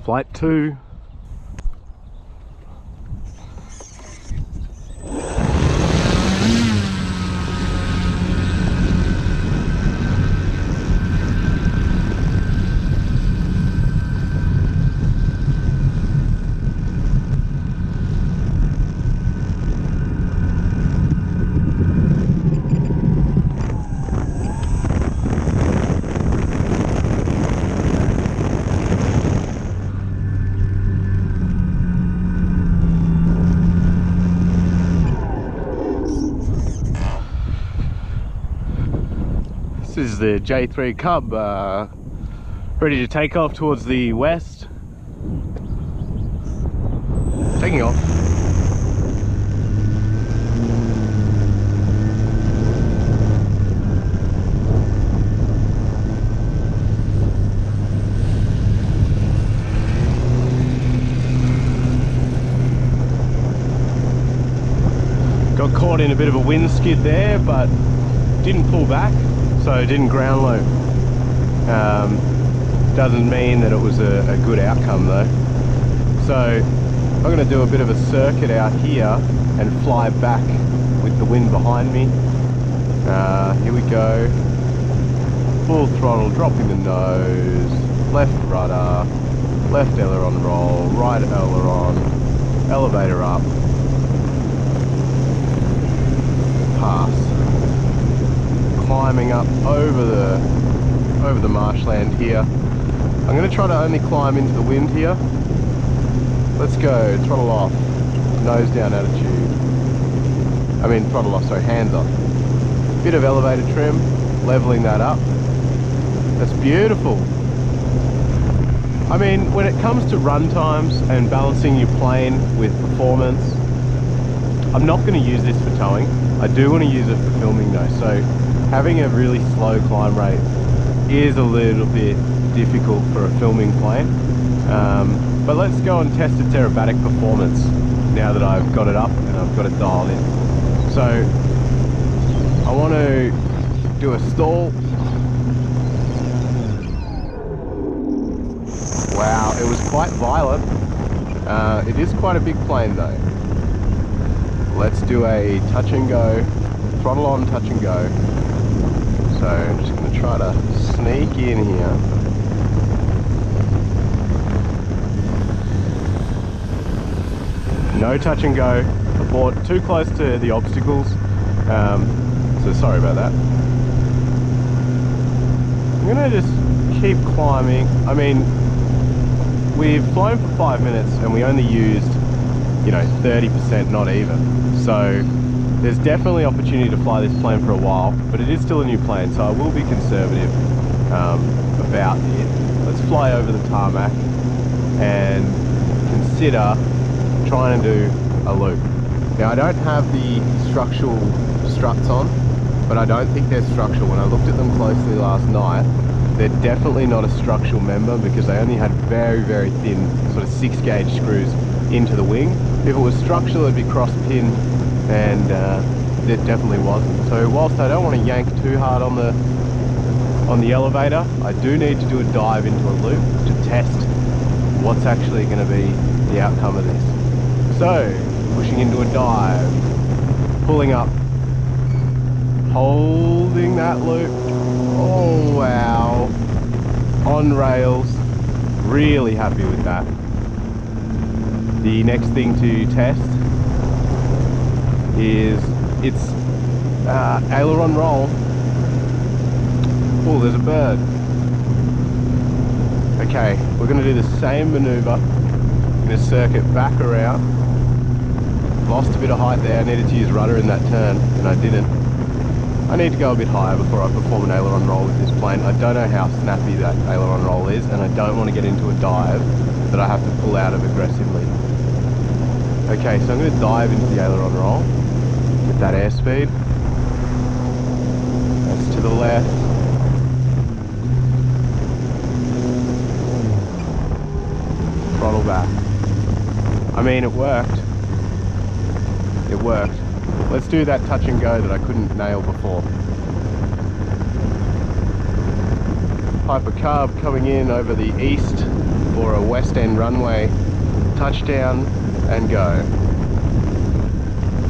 Flight 2. This is the J3 Cub, ready to take off towards the west. Taking off. Got caught in a bit of a wind skid there, but didn't pull back. So it didn't ground load. Doesn't mean that it was a good outcome though. So I'm going to do a bit of a circuit out here and fly back with the wind behind me. Here we go. Full throttle, dropping the nose, left rudder, left aileron roll, right aileron, elevator up, pass. Climbing up over the marshland here. I'm going to try to only climb into the wind here. Let's go, throttle off, nose down attitude. I mean throttle off, sorry, hands off. Bit of elevator trim, leveling that up. That's beautiful. I mean, when it comes to run times and balancing your plane with performance, I'm not going to use this for towing. I do want to use it for filming though, so having a really slow climb rate is a little bit difficult for a filming plane. But let's go and test its aerobatic performance now that I've got it up and I've got it dialed in. So I want to do a stall. Wow, it was quite violent. It is quite a big plane though. Let's do a touch and go, throttle on, touch and go. So I'm just going to try to sneak in here. No touch and go. Abort, too close to the obstacles. So sorry about that. I'm going to just keep climbing. I mean, we've flown for 5 minutes and we only used, 30%, not even. So there's definitely opportunity to fly this plane for a while, but it is still a new plane, so I will be conservative about it. Let's fly over the tarmac and consider trying to do a loop. Now I don't have the structural struts on, but I don't think they're structural. When I looked at them closely last night, they're definitely not a structural member because they only had very, very thin sort of 6-gauge screws into the wing. If it was structural, it'd be cross pin, and it definitely wasn't. So whilst I don't want to yank too hard on the elevator, I do need to do a dive into a loop to test what's actually going to be the outcome of this. So pushing into a dive, pulling up, holding that loop. Oh wow, on rails, really happy with that. The next thing to test is its aileron roll. Oh, there's a bird. Okay, we're going to do the same maneuver in a circuit back around. Lost a bit of height there, I needed to use rudder in that turn and I didn't. I need to go a bit higher before I perform an aileron roll with this plane. I don't know how snappy that aileron roll is and I don't want to get into a dive that I have to pull out of aggressively. Okay, so I'm going to dive into the aileron roll with that airspeed. That's to the left. Throttle back. I mean, it worked. It worked. Let's do that touch and go that I couldn't nail before. Piper Cub coming in over the east for a West End runway touchdown and go.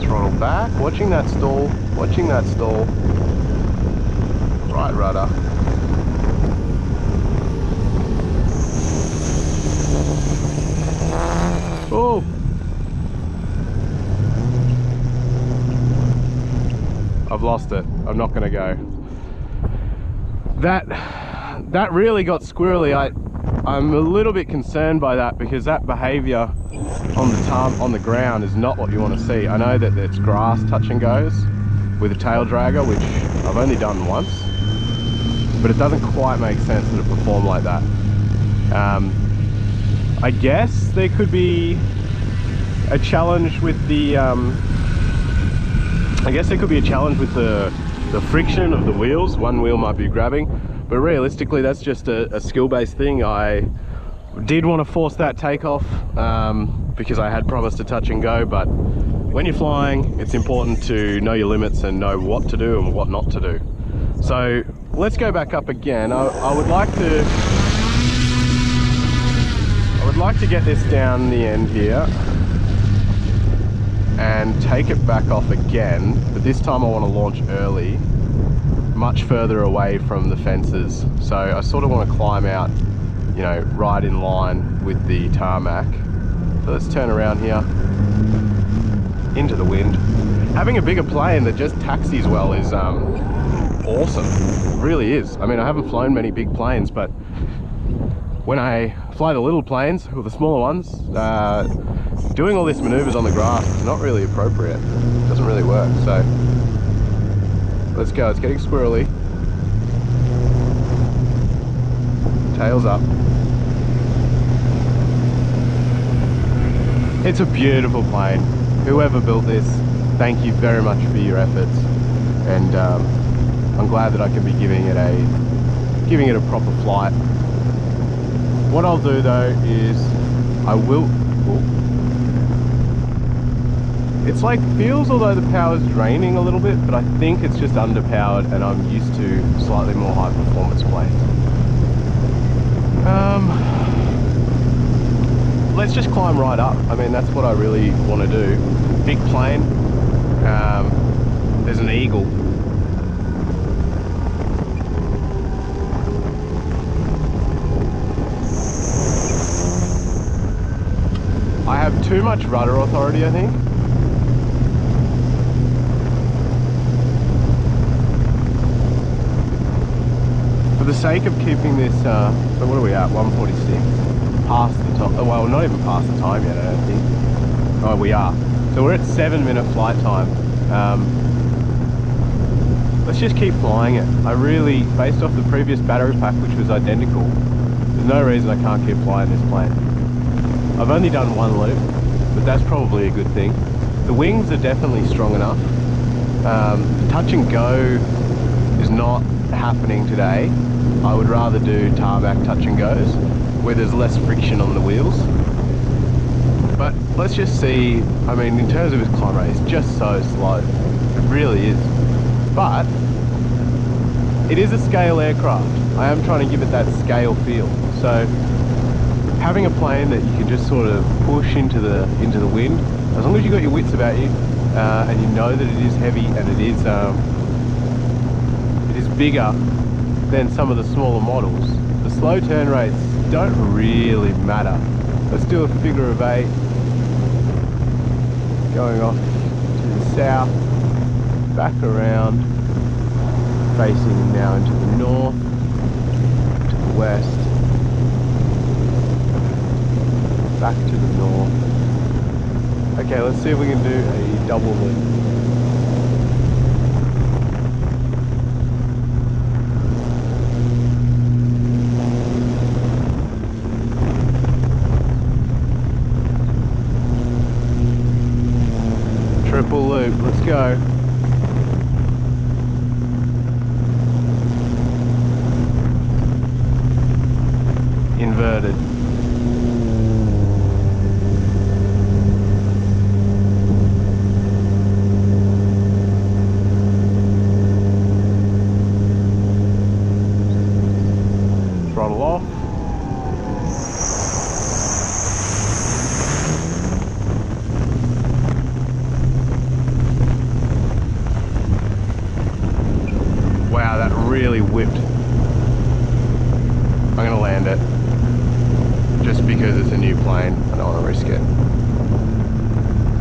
Throttle back, watching that stall, watching that stall. Right rudder. Oh! I've lost it. I'm not going to go. That really got squirrely. I'm a little bit concerned by that, because that behavior on the ground is not what you want to see. I know that it's grass touch and goes with a tail dragger, which I've only done once, but it doesn't quite make sense that it performed like that. I guess there could be a challenge with the the friction of the wheels. One wheel might be grabbing, but realistically that's just a skill-based thing. I did want to force that takeoff because I had promised to touch and go, but when you're flying it's important to know your limits and know what to do and what not to do. So let's go back up again. I would like to get this down the end here and take it back off again, but this time I want to launch early, much further away from the fences. So I sort of want to climb out, you know, right in line with the tarmac. So let's turn around here into the wind. Having a bigger plane that just taxis well is awesome. It really is. I mean, I haven't flown many big planes, but when I fly the little planes, or the smaller ones, doing all these maneuvers on the grass is not really appropriate. It doesn't really work. So let's go. It's getting squirrely. Tails up. It's a beautiful plane. Whoever built this, thank you very much for your efforts, and I'm glad that I can be giving it a proper flight. What I'll do though is I will. It's like feels, although the power's draining a little bit, but I think it's just underpowered and I'm used to slightly more high performance planes. Let's just climb right up. I mean, that's what I really want to do. Big plane. There's an eagle. I have too much rudder authority, I think. For the sake of keeping this, so what are we at? 146. Past the time. Well, not even past the time yet, I don't think. Oh, we are. So we're at 7-minute flight time. Let's just keep flying it. I really, based off the previous battery pack, which was identical, there's no reason I can't keep flying this plane. I've only done one loop, but that's probably a good thing. The wings are definitely strong enough. The touch and go is not happening today. I would rather do tarmac touch and goes, where there's less friction on the wheels. But let's just see. I mean, in terms of its climb rate, it's just so slow. It really is. But it is a scale aircraft. I am trying to give it that scale feel. So having a plane that you can just sort of push into the wind, as long as you've got your wits about you, and you know that it is heavy and it is bigger than some of the smaller models. The slow turn rates don't really matter. Let's do a figure of 8, going off to the south, back around, facing now into the north, to the west, back to the north. Okay, let's see if we can do a double loop. Triple loop, let's go. Inverted. Throttle off. just because it's a new plane. I don't want to risk it.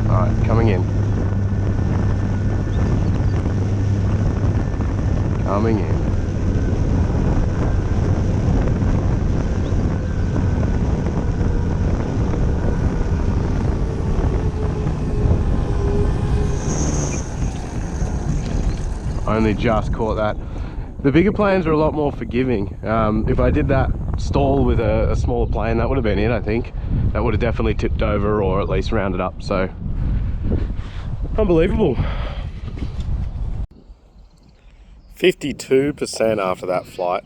Alright, coming in. Coming in. Only just caught that. The bigger planes are a lot more forgiving. If I did that stall with a smaller plane, that would have been it, I think. That would have definitely tipped over or at least rounded up, so unbelievable. 52% after that flight.